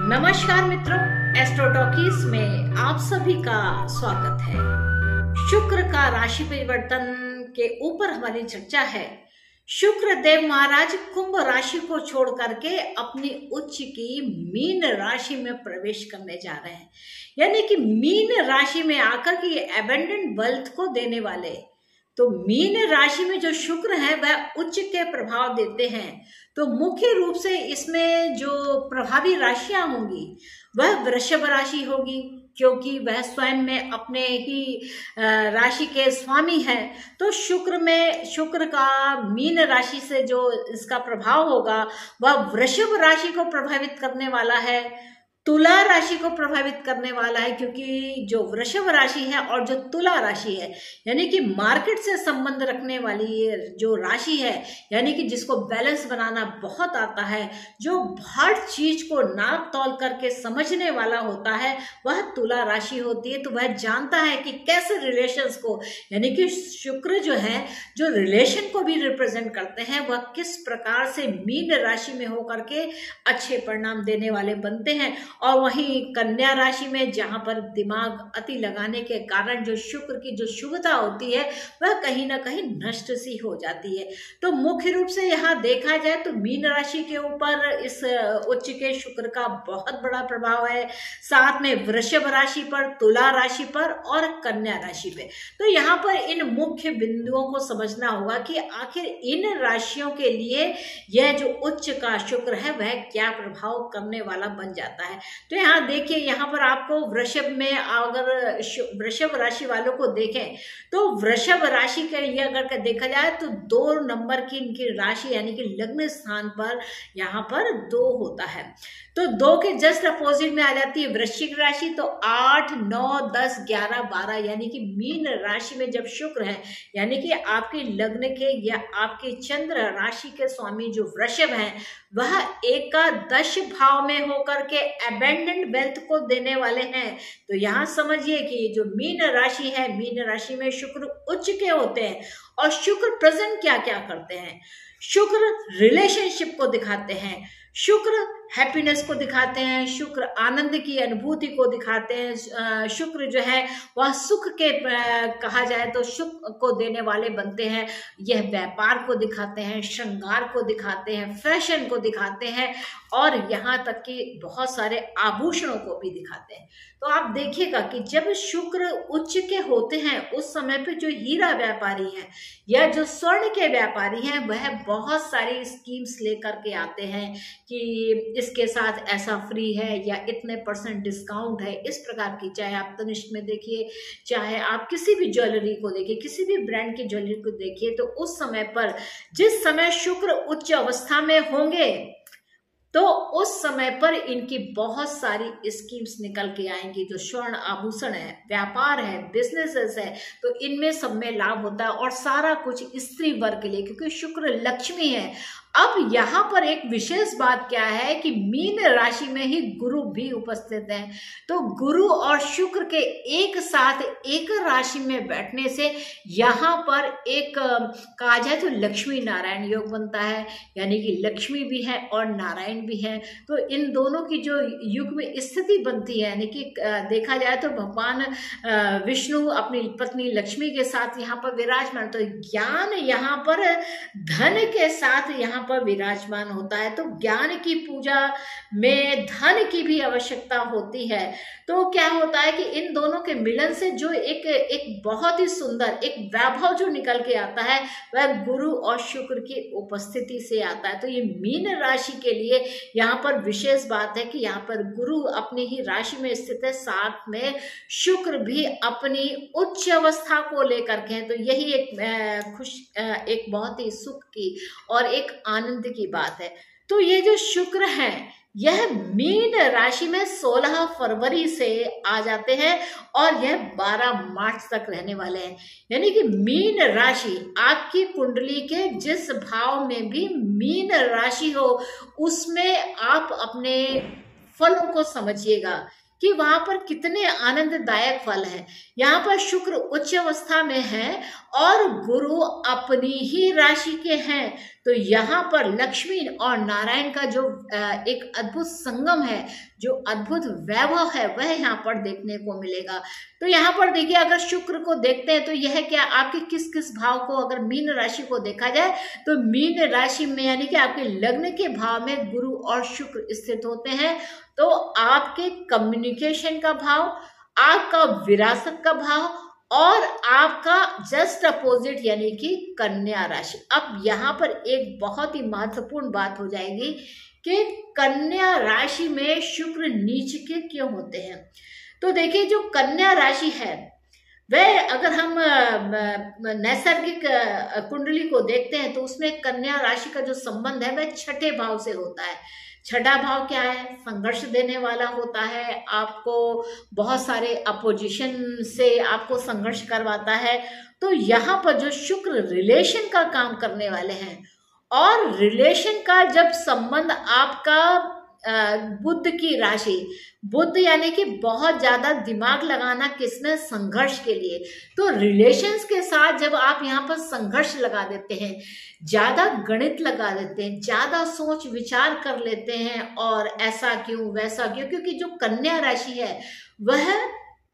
नमस्कार मित्रों, astro talkies में आप सभी का स्वागत है। शुक्र का राशि परिवर्तन के ऊपर हमारी चर्चा है। शुक्र देव महाराज कुंभ राशि को छोड़ करके अपनी उच्च की मीन राशि में प्रवेश करने जा रहे हैं, यानी कि मीन राशि में आकर के ये एबंडेंट वेल्थ को देने वाले। तो मीन राशि में जो शुक्र है वह उच्च के प्रभाव देते हैं। तो मुख्य रूप से इसमें जो प्रभावी राशियां होंगी वह वृषभ राशि होगी, क्योंकि वह स्वयं में अपने ही राशि के स्वामी है। तो शुक्र का मीन राशि से जो इसका प्रभाव होगा वह वृषभ राशि को प्रभावित करने वाला है, तुला राशि को प्रभावित करने वाला है, क्योंकि जो वृषभ राशि है और जो तुला राशि है यानी कि मार्केट से संबंध रखने वाली जो राशि है, यानी कि जिसको बैलेंस बनाना बहुत आता है, जो हर चीज को नाप तौल करके समझने वाला होता है, वह तुला राशि होती है। तो वह जानता है कि कैसे रिलेशंस को, यानी कि शुक्र जो है जो रिलेशन को भी रिप्रेजेंट करते हैं, वह किस प्रकार से मीन राशि में होकर के अच्छे परिणाम देने वाले बनते हैं। और वहीं कन्या राशि में जहां पर दिमाग अति लगाने के कारण जो शुक्र की जो शुभता होती है वह कहीं ना कहीं नष्ट सी हो जाती है। तो मुख्य रूप से यहाँ देखा जाए तो मीन राशि के ऊपर इस उच्च के शुक्र का बहुत बड़ा प्रभाव है, साथ में वृषभ राशि पर, तुला राशि पर और कन्या राशि पे। तो यहाँ पर इन मुख्य बिंदुओं को समझना होगा कि आखिर इन राशियों के लिए यह जो उच्च का शुक्र है वह क्या प्रभाव करने वाला बन जाता है। तो यहाँ देखिए, यहाँ पर आपको वृषभ में अगर वृषभ राशि वालों को देखें तो वृषभ राशि के लिए अगर देखा जाए तो 2 नंबर की इनकी राशि यानी कि लग्न स्थान पर यहाँ पर 2 होता है। तो 2 के जस्ट अपोजिट में आ जाती है वृश्चिक राशि। तो 8, 9, 10, 11, 12 यानी कि मीन राशि में जब शुक्र है, यानी कि आपके लग्न के या आपके चंद्र राशि के स्वामी जो वृषभ है वह एकादश भाव में होकर के एबंडेंट वेल्थ को देने वाले हैं। तो यहाँ समझिए कि ये जो मीन राशि है, मीन राशि में शुक्र उच्च के होते हैं। और शुक्र प्रेजेंट क्या क्या करते हैं? शुक्र रिलेशनशिप को दिखाते हैं, शुक्र हैप्पीनेस को दिखाते हैं, शुक्र आनंद की अनुभूति को दिखाते हैं, शुक्र जो है वह सुख के कहा जाए तो सुख को देने वाले बनते हैं। यह व्यापार को दिखाते हैं, श्रृंगार को दिखाते हैं, फैशन को दिखाते हैं और यहाँ तक कि बहुत सारे आभूषणों को भी दिखाते हैं। तो आप देखिएगा कि जब शुक्र उच्च के होते हैं उस समय पे जो हीरा व्यापारी है या जो स्वर्ण के व्यापारी हैं वह बहुत सारी स्कीम्स लेकर के आते हैं कि इसके साथ ऐसा फ्री है या इतने % डिस्काउंट है, इस प्रकार की। चाहे आप तनिष्क में देखिए, चाहे आप किसी भी ज्वेलरी को देखिए, किसी भी ब्रांड की ज्वेलरी को देखिए, तो उस समय पर जिस समय शुक्र उच्च अवस्था में होंगे तो उस समय पर इनकी बहुत सारी स्कीम्स निकल के आएंगी। जो स्वर्ण आभूषण है, व्यापार है, बिजनेसेस है, तो इनमें सब में लाभ होता है और सारा कुछ स्त्री वर्ग के लिए, क्योंकि शुक्र लक्ष्मी है। अब यहाँ पर एक विशेष बात क्या है कि मीन राशि में ही गुरु भी उपस्थित हैं। तो गुरु और शुक्र के एक साथ एक राशि में बैठने से यहाँ पर एक कहा जाए तो लक्ष्मी नारायण योग बनता है, यानी कि लक्ष्मी भी है और नारायण भी है। तो इन दोनों की जो युग में स्थिति बनती है, यानी कि देखा जाए तो भगवान विष्णु अपनी पत्नी लक्ष्मी के साथ यहाँ पर विराजमान। तो ज्ञान यहाँ पर धन के साथ यहाँ पर विराजमान होता है। तो ज्ञान की पूजा में धन की भी आवश्यकता होती है। तो क्या होता है कि इन दोनों के मिलन से जो एक बहुत ही सुंदर एक वैभव जो निकल के आता है वह गुरु और शुक्र की उपस्थिति से आता है। तो ये मीन राशि के लिए यहाँ पर विशेष बात है कि यहाँ पर गुरु अपनी ही राशि में स्थित है, साथ में शुक्र भी अपनी उच्च अवस्था को लेकर के हैं। तो यही एक बहुत ही सुख की और एक आनंद की बात है। तो ये जो शुक्र है यह मीन राशि में 16 फरवरी से आ जाते हैं और यह 12 मार्च तक रहने वाले हैं। यानी कि मीन राशि आपकी कुंडली के जिस भाव में भी मीन राशि हो उसमें आप अपने फलों को समझिएगा कि वहां पर कितने आनंददायक फल है। यहाँ पर शुक्र उच्च अवस्था में है और गुरु अपनी ही राशि के हैं, तो यहाँ पर लक्ष्मी और नारायण का जो एक अद्भुत संगम है, जो अद्भुत वैभव है, वह यहाँ पर देखने को मिलेगा। तो यहाँ पर देखिए, अगर शुक्र को देखते हैं तो यह क्या आपके किस किस भाव को, अगर मीन राशि को देखा जाए तो मीन राशि में यानी कि आपके लग्न के भाव में गुरु और शुक्र स्थित होते हैं। तो आपके कम्युनिकेशन का भाव, आपका विरासत का भाव और आपका जस्ट अपोजिट यानी कि कन्या राशि। अब यहाँ पर एक बहुत ही महत्वपूर्ण बात हो जाएगी कि कन्या राशि में शुक्र नीच के क्यों होते हैं। तो देखिए, जो कन्या राशि है वह अगर हम नैसर्गिक कुंडली को देखते हैं तो उसमें कन्या राशि का जो संबंध है वह छठे भाव से होता है। छठा भाव क्या है? संघर्ष देने वाला होता है, आपको बहुत सारे अपोजिशन से आपको संघर्ष करवाता है। तो यहाँ पर जो शुक्र रिलेशन का काम करने वाले हैं, और रिलेशन का जब संबंध आपका बुध की राशि, बुध यानी कि बहुत ज्यादा दिमाग लगाना किसमें? संघर्ष के लिए। तो रिलेशंस के साथ जब आप यहाँ पर संघर्ष लगा देते हैं, ज्यादा गणित लगा देते हैं, ज्यादा सोच विचार कर लेते हैं, और ऐसा क्यों वैसा क्यों, क्योंकि जो कन्या राशि है वह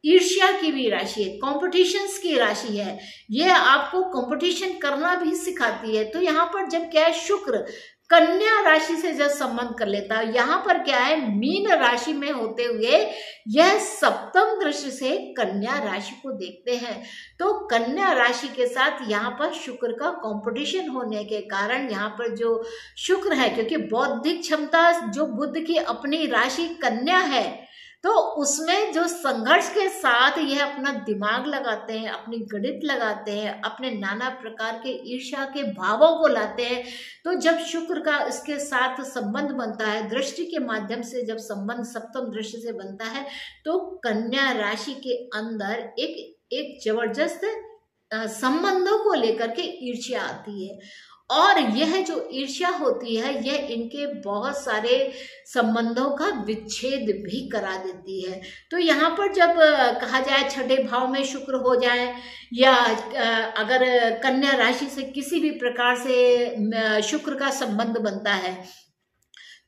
ईर्ष्या की भी राशि है, कॉम्पिटिशन्स की राशि है, ये आपको कॉम्पिटिशन करना भी सिखाती है। तो यहाँ पर जब क्या है, शुक्र कन्या राशि से जब संबंध कर लेता है, यहाँ पर क्या है, मीन राशि में होते हुए यह सप्तम दृष्टि से कन्या राशि को देखते हैं। तो कन्या राशि के साथ यहाँ पर शुक्र का कंपटीशन होने के कारण यहाँ पर जो शुक्र है, क्योंकि बौद्धिक क्षमता जो बुध की अपनी राशि कन्या है, तो उसमें जो संघर्ष के साथ यह अपना दिमाग लगाते हैं, अपनी गणित लगाते हैं, अपने नाना प्रकार के ईर्ष्या के भावों को लाते हैं। तो जब शुक्र का इसके साथ संबंध बनता है, दृष्टि के माध्यम से जब संबंध सप्तम दृष्टि से बनता है, तो कन्या राशि के अंदर एक जबरदस्त संबंधों को लेकर के ईर्ष्या आती है, और यह जो ईर्ष्या होती है यह इनके बहुत सारे संबंधों का विच्छेद भी करा देती है। तो यहाँ पर जब कहा जाए छठे भाव में शुक्र हो जाए, या अगर कन्या राशि से किसी भी प्रकार से शुक्र का संबंध बनता है,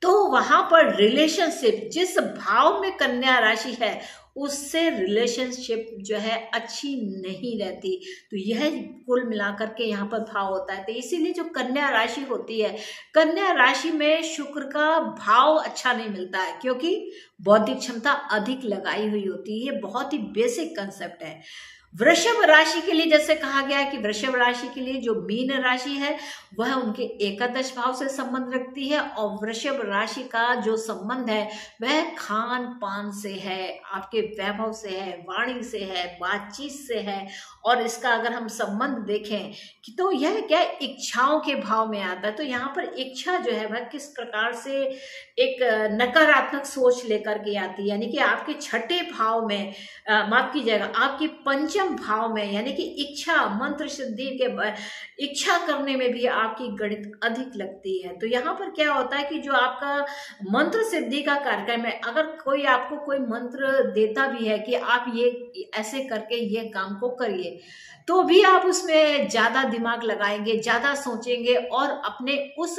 तो वहां पर रिलेशनशिप, जिस भाव में कन्या राशि है उससे रिलेशनशिप जो है अच्छी नहीं रहती। तो यह कुल मिलाकर के यहाँ पर भाव होता है। तो इसीलिए जो कन्या राशि होती है, कन्या राशि में शुक्र का भाव अच्छा नहीं मिलता है, क्योंकि बौद्धिक क्षमता अधिक लगाई हुई होती है। ये बहुत ही बेसिक कंसेप्ट है। वृषभ राशि के लिए जैसे कहा गया है कि वृषभ राशि के लिए जो मीन राशि है वह उनके एकादश भाव से संबंध रखती है, और वृषभ राशि का जो संबंध है वह खान पान से है, आपके वैभव से है, वाणी से है, बातचीत से है। और इसका अगर हम संबंध देखें कि तो यह क्या इच्छाओं के भाव में आता है। तो यहाँ पर इच्छा जो है वह किस प्रकार से एक नकारात्मक सोच लेकर के आती है, यानी कि आपके छठे भाव में, माफ कीजिएगा, आपकी पंचम भाव में, यानी कि इच्छा, मंत्र सिद्धि के इच्छा करने में भी आपकी गणित अधिक लगती है। तो यहाँ पर क्या होता है कि जो आपका मंत्र सिद्धि का कार्यक्रम है, अगर कोई आपको कोई मंत्र देता भी है कि आप ये ऐसे करके ये काम को करिए, तो भी आप उसमें ज्यादा दिमाग लगाएंगे, ज्यादा सोचेंगे, और अपने उस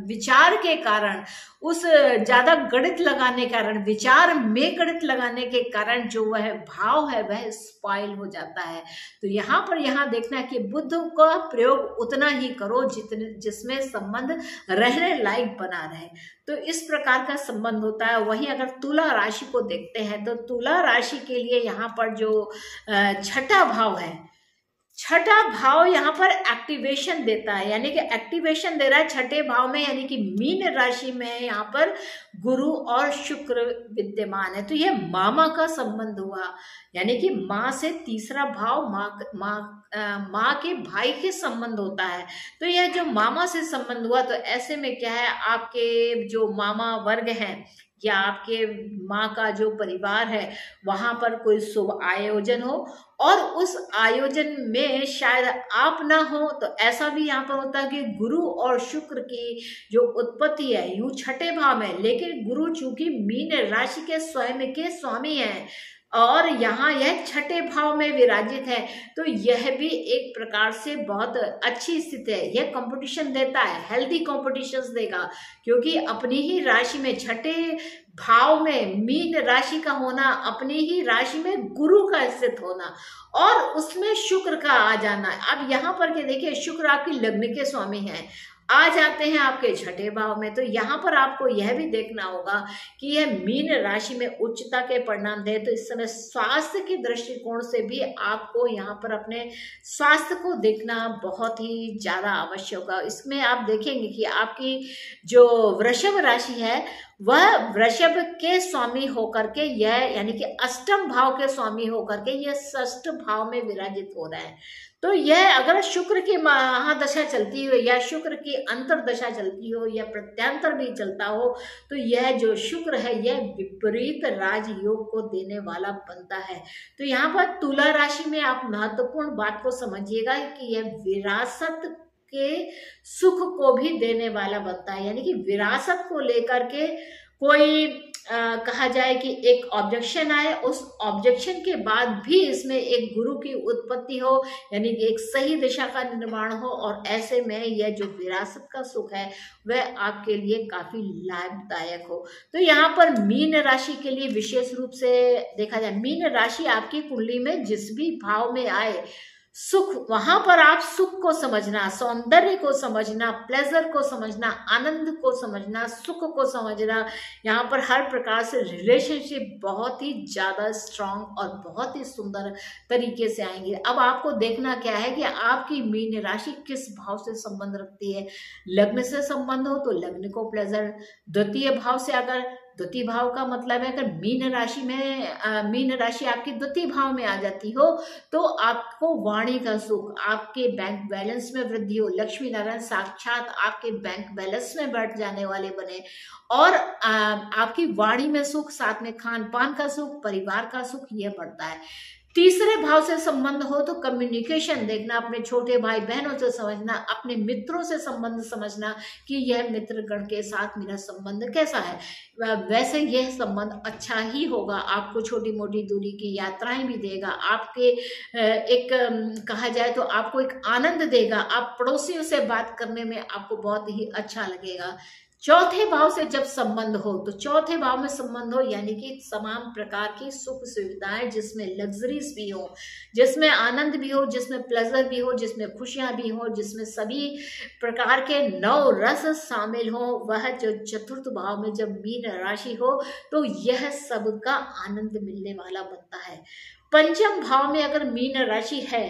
विचार के कारण, उस ज्यादा गणित लगाने के कारण, विचार में गणित लगाने के कारण जो वह भाव है वह स्पॉइल हो जाता है। तो यहाँ देखना है कि बुद्ध का प्रयोग उतना ही करो जिसमें संबंध रहने लायक बना रहे। तो इस प्रकार का संबंध होता है। वहीं अगर तुला राशि को देखते हैं तो तुला राशि के लिए यहाँ पर जो छठा भाव है, छठा भाव यहाँ पर एक्टिवेशन देता है, यानी कि एक्टिवेशन दे रहा है छठे भाव में, यानी कि मीन राशि में यहाँ पर गुरु और शुक्र विद्यमान है। तो यह मामा का संबंध हुआ, यानी कि माँ से तीसरा भाव, माँ माँ के भाई के संबंध होता है। तो यह जो मामा से संबंध हुआ, तो ऐसे में क्या है, आपके जो मामा वर्ग हैं या आपके माँ का जो परिवार है, वहां पर कोई शुभ आयोजन हो और उस आयोजन में शायद आप ना हो। तो ऐसा भी यहाँ पर होता है कि गुरु और शुक्र की जो उत्पत्ति है यूं छठे भाव में, लेकिन गुरु चूंकि मीन राशि के स्वयं के स्वामी हैं और यहाँ यह छठे भाव में विराजित है, तो यह भी एक प्रकार से बहुत अच्छी स्थिति है। यह कंपटीशन देता है, हेल्दी कंपटीशंस देगा, क्योंकि अपनी ही राशि में छठे भाव में मीन राशि का होना, अपनी ही राशि में गुरु का स्थित होना और उसमें शुक्र का आ जाना। अब यहाँ पर के देखिए, शुक्र आपकी लग्न के स्वामी हैं, आ जाते हैं आपके छठे भाव में। तो यहाँ पर आपको यह भी देखना होगा कि यह मीन राशि में उच्चता के परिणाम दे। तो इस समय स्वास्थ्य के दृष्टिकोण से भी आपको यहाँ पर अपने स्वास्थ्य को देखना बहुत ही ज्यादा आवश्यक होगा। इसमें आप देखेंगे कि आपकी जो वृषभ राशि है वह वृषभ के स्वामी होकर के यह, यानी कि अष्टम भाव के स्वामी होकर के यह षष्ठ भाव में विराजित हो रहा है। तो यह अगर शुक्र की महादशा चलती हो या शुक्र की अंतरदशा चलती हो या प्रत्यांतर भी चलता हो, तो यह जो शुक्र है यह विपरीत राजयोग को देने वाला बनता है। तो यहाँ पर तुला राशि में आप महत्वपूर्ण बात को समझिएगा कि यह विरासत के सुख को भी देने वाला बनता है, यानी कि विरासत को लेकर के कोई कहा जाए कि एक ऑब्जेक्शन आए, उस ऑब्जेक्शन के बाद भी इसमें एक गुरु की उत्पत्ति हो, यानी कि एक सही दिशा का निर्माण हो, और ऐसे में यह जो विरासत का सुख है वह आपके लिए काफी लाभदायक हो। तो यहाँ पर मीन राशि के लिए विशेष रूप से देखा जाए, मीन राशि आपकी कुंडली में जिस भी भाव में आए, सुख, वहां पर आप सुख को समझना, सौंदर्य को समझना, प्लेजर को समझना, आनंद को समझना, सुख को समझना, यहाँ पर हर प्रकार से रिलेशनशिप बहुत ही ज्यादा स्ट्रांग और बहुत ही सुंदर तरीके से आएंगे। अब आपको देखना क्या है कि आपकी मीन राशि किस भाव से संबंध रखती है। लग्न से संबंध हो तो लग्न को प्लेजर, द्वितीय भाव से, अगर द्वितीय भाव का मतलब है अगर मीन राशि में मीन राशि आपकी द्वितीय भाव में आ जाती हो तो आपको वाणी का सुख, आपके बैंक बैलेंस में वृद्धि हो, लक्ष्मी नारायण साक्षात आपके बैंक बैलेंस में बैठ जाने वाले बने, और आपकी वाणी में सुख, साथ में खान पान का सुख, परिवार का सुख, यह बढ़ता है। तीसरे भाव से संबंध हो तो कम्युनिकेशन देखना, अपने छोटे भाई बहनों से समझना, अपने मित्रों से संबंध समझना कि यह मित्रगण के साथ मेरा संबंध कैसा है। वैसे यह संबंध अच्छा ही होगा, आपको छोटी मोटी दूरी की यात्राएं भी देगा, आपके एक कहा जाए तो आपको एक आनंद देगा, आप पड़ोसियों से बात करने में आपको बहुत ही अच्छा लगेगा। चौथे भाव से जब संबंध हो तो चौथे भाव में संबंध हो यानी कि तमाम प्रकार की सुख सुविधाएं, जिसमें लग्जरीज भी हो, जिसमें आनंद भी हो, जिसमें प्लेजर भी हो, जिसमें खुशियां भी हो, जिसमें सभी प्रकार के नौ रस शामिल हो, वह जो चतुर्थ भाव में जब मीन राशि हो तो यह सबका आनंद मिलने वाला बनता है। पंचम भाव में अगर मीन राशि है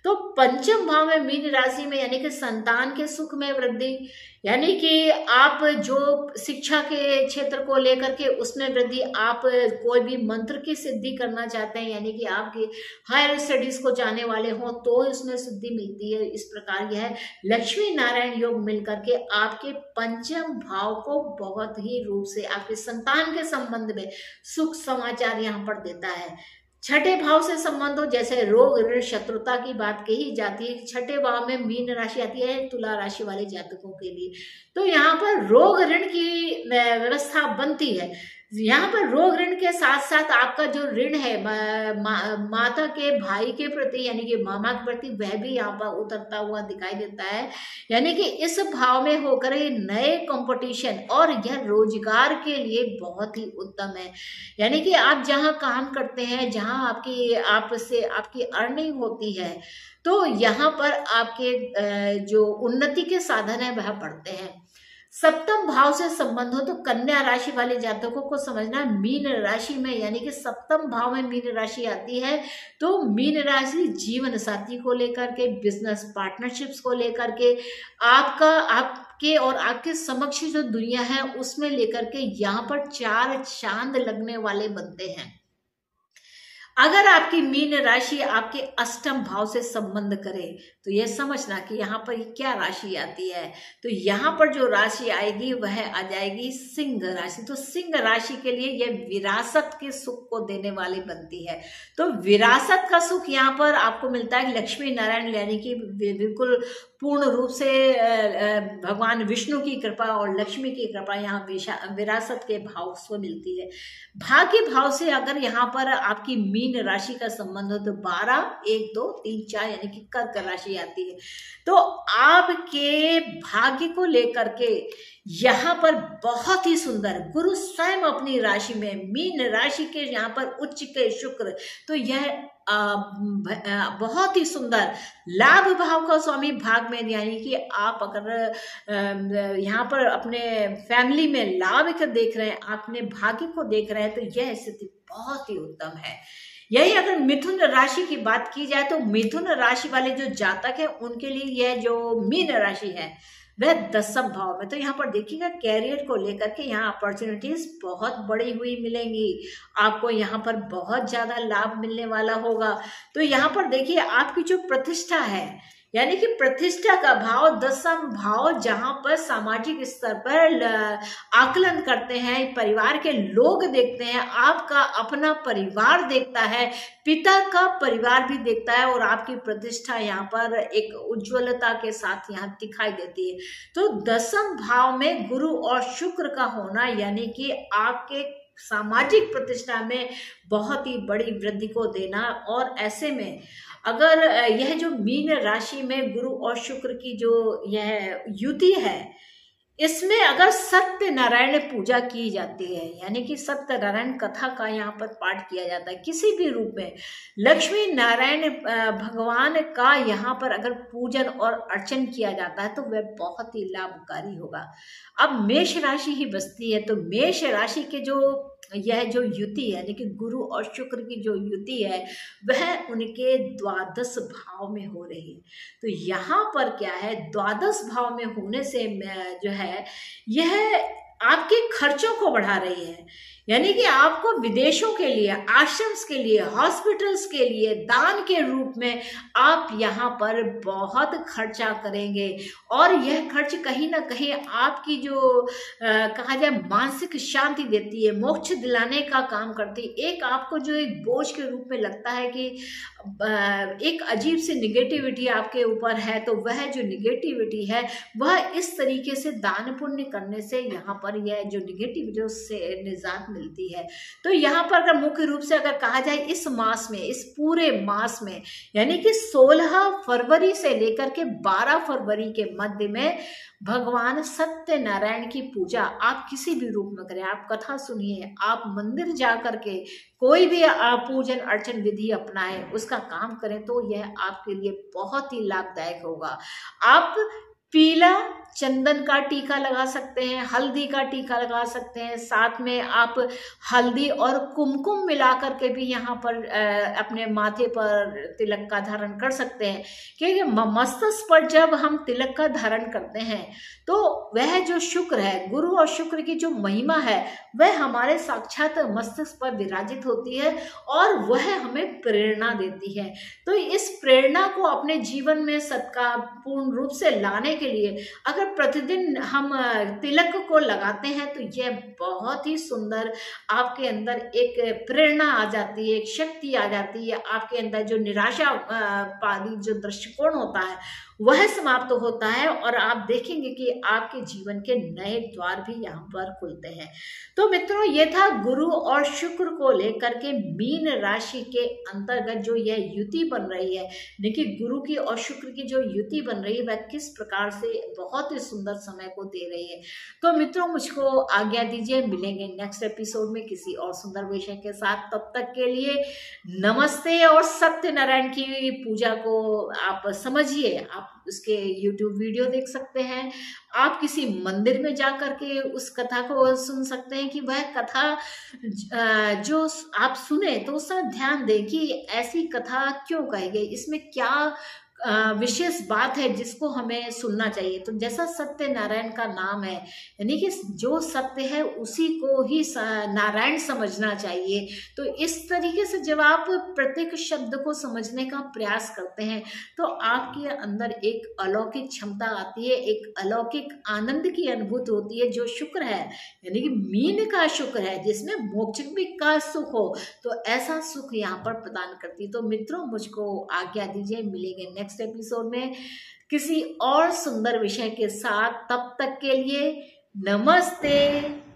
तो पंचम भाव में मीन राशि में यानी कि संतान के सुख में वृद्धि, यानी कि आप जो शिक्षा के क्षेत्र को लेकर के उसमें वृद्धि, आप कोई भी मंत्र की सिद्धि करना चाहते हैं यानी कि आपके हायर स्टडीज को जाने वाले हों तो इसमें सिद्धि मिलती है। इस प्रकार यह लक्ष्मी नारायण योग मिलकर के आपके पंचम भाव को बहुत ही रूप से आपके संतान के संबंध में सुख समाचार यहाँ पर देता है। छठे भाव से संबंध हो, जैसे रोग ऋण शत्रुता की बात कही जाती है, छठे भाव में मीन राशि आती है तुला राशि वाले जातकों के लिए, तो यहाँ पर रोग ऋण की व्यवस्था बनती है। यहाँ पर रोग ऋण के साथ साथ आपका जो ऋण है माता के भाई के प्रति यानी कि मामा के प्रति, वह भी यहाँ पर उतरता हुआ दिखाई देता है। यानी कि इस भाव में होकर ये नए कंपटीशन और यह रोजगार के लिए बहुत ही उत्तम है। यानी कि आप जहाँ काम करते हैं, जहाँ आपसे आपकी अर्निंग होती है, तो यहाँ पर आपके जो उन्नति के साधन है वह बढ़ते हैं। सप्तम भाव से संबंध हो तो कन्या राशि वाले जातकों को समझना, मीन राशि में यानी कि सप्तम भाव में मीन राशि आती है तो मीन राशि जीवन साथी को लेकर के, बिजनेस पार्टनरशिप्स को लेकर के, आपके और आपके समक्ष जो दुनिया है उसमें लेकर के यहाँ पर चार चांद लगने वाले बनते हैं। अगर आपकी मीन राशि आपके अष्टम भाव से संबंध करे तो यह समझना कि यहाँ पर क्या राशि आती है। तो यहाँ पर जो राशि आएगी वह आ जाएगी सिंह राशि। तो सिंह राशि के लिए यह विरासत के सुख को देने वाली बनती है। तो विरासत का सुख यहाँ पर आपको मिलता है लक्ष्मी नारायण, यानी कि बिल्कुल पूर्ण रूप से भगवान विष्णु की कृपा और लक्ष्मी की कृपा यहाँ विरासत के भाव से मिलती है। भाग्य भाव से अगर यहाँ पर आपकी मीन राशि का संबंध हो तो 12, 1, 2, 3, 4 यानी कि कर्क राशि आती है। तो आपके भाग्य को लेकर के यहाँ पर बहुत ही सुंदर गुरु स्वयं अपनी राशि में, मीन राशि के यहाँ पर उच्च के शुक्र, तो यह बहुत ही सुंदर लाभ भाव का स्वामी भाग में, यानी कि आप अगर यहाँ पर अपने फैमिली में लाभ को देख रहे हैं, अपने भाग्य को देख रहे हैं, तो यह स्थिति बहुत ही उत्तम है। यही अगर मिथुन राशि की बात की जाए तो मिथुन राशि वाले जो जातक है उनके लिए यह जो मीन राशि है वह 10वें भाव में। तो यहाँ पर देखिएगा कैरियर को लेकर के यहाँ अपॉर्चुनिटीज बहुत बड़ी हुई मिलेंगी, आपको यहाँ पर बहुत ज्यादा लाभ मिलने वाला होगा। तो यहाँ पर देखिए आपकी जो प्रतिष्ठा है, यानी कि प्रतिष्ठा का भाव 10वां भाव, जहां पर सामाजिक स्तर पर आकलन करते हैं, परिवार के लोग देखते हैं, आपका अपना परिवार देखता है, पिता का परिवार भी देखता है और आपकी प्रतिष्ठा यहाँ पर एक उज्ज्वलता के साथ यहाँ दिखाई देती है। तो 10वें भाव में गुरु और शुक्र का होना, यानी कि आपके सामाजिक प्रतिष्ठा में बहुत ही बड़ी वृद्धि को देना। और ऐसे में अगर यह जो मीन राशि में गुरु और शुक्र की जो यह युति है, इसमें अगर सत्यनारायण पूजा की जाती है, यानी कि सत्यनारायण कथा का यहाँ पर पाठ किया जाता है किसी भी रूप में, लक्ष्मी नारायण भगवान का यहाँ पर अगर पूजन और अर्चन किया जाता है तो वह बहुत ही लाभकारी होगा। अब मेष राशि ही बचती है। तो मेष राशि के जो यह जो युति है, यानी कि गुरु और शुक्र की जो युति है वह उनके 12 भाव में हो रही है। तो यहाँ पर क्या है, 12 भाव में होने से जो है यह आपके खर्चों को बढ़ा रही है, यानी कि आपको विदेशों के लिए, आश्रम्स के लिए, हॉस्पिटल्स के लिए दान के रूप में आप यहाँ पर बहुत खर्चा करेंगे। और यह खर्च कहीं ना कहीं आपकी जो कहा जाए मानसिक शांति देती है, मोक्ष दिलाने का काम करती है। एक आपको जो एक बोझ के रूप में लगता है कि एक अजीब सी निगेटिविटी आपके ऊपर है, तो वह जो निगेटिविटी है वह इस तरीके से दान पुण्य करने से यहाँ पर यह जो निगेटिविटी उससे निजात मिलती है। तो यहाँ पर अगर मुख्य रूप से अगर कहा जाए इस मास में, इस पूरे मास में, यानी कि 16 फरवरी से लेकर के 12 फरवरी के मध्य में भगवान सत्यनारायण की पूजा आप किसी भी रूप में करें, आप कथा सुनिए, आप मंदिर जा करके कोई भी पूजन अर्चन विधि अपनाएं, उसका काम करें, तो यह आपके लिए बहुत ही लाभदायक होगा। आप पीला चंदन का टीका लगा सकते हैं, हल्दी का टीका लगा सकते हैं, साथ में आप हल्दी और कुमकुम मिला करके भी यहाँ पर अपने माथे पर तिलक का धारण कर सकते हैं। क्योंकि मस्तक पर जब हम तिलक का धारण करते हैं तो वह जो शुक्र है, गुरु और शुक्र की जो महिमा है वह हमारे साक्षात मस्तक पर विराजित होती है और वह हमें प्रेरणा देती है। तो इस प्रेरणा को अपने जीवन में सत्का पूर्ण रूप से लाने के लिए अगर प्रतिदिन हम तिलक को लगाते हैं तो यह बहुत ही सुंदर आपके अंदर एक प्रेरणा आ जाती है, एक शक्ति आ जाती है, आपके अंदर जो निराशा पाली जो दृष्टिकोण होता है वह समाप्त होता है और आप देखेंगे कि आपके जीवन के नए द्वार भी यहाँ पर खुलते हैं। तो मित्रों, ये था गुरु और शुक्र को लेकर के मीन राशि के अंतर्गत जो यह युति बन रही है, देखिए गुरु की और शुक्र की जो युति बन रही है वह किस प्रकार से बहुत ही सुंदर समय को दे रही है। तो मित्रों, मुझको आज्ञा दीजिए, मिलेंगे नेक्स्ट एपिसोड में किसी और सुंदर विषय के साथ। तब तक के लिए नमस्ते। और सत्यनारायण की पूजा को आप समझिए, आप उसके YouTube वीडियो देख सकते हैं, आप किसी मंदिर में जा करके उस कथा को सुन सकते हैं कि वह कथा जो आप सुने तो उसका ध्यान दें कि ऐसी कथा क्यों कही गई, इसमें क्या विशेष बात है जिसको हमें सुनना चाहिए। तो जैसा सत्य नारायण का नाम है, यानी कि जो सत्य है उसी को ही नारायण समझना चाहिए। तो इस तरीके से जब आप प्रत्येक शब्द को समझने का प्रयास करते हैं तो आपके अंदर एक अलौकिक क्षमता आती है, एक अलौकिक आनंद की अनुभूति होती है। जो शुक्र है यानी कि मीन का शुक्र है, जिसमें मोक्ष का सुख हो, तो ऐसा सुख यहाँ पर प्रदान करती है। तो मित्रों, मुझको आज्ञा दीजिए, मिलेंगे नेक्स्ट एपिसोड में किसी और सुंदर विषय के साथ। तब तक के लिए नमस्ते।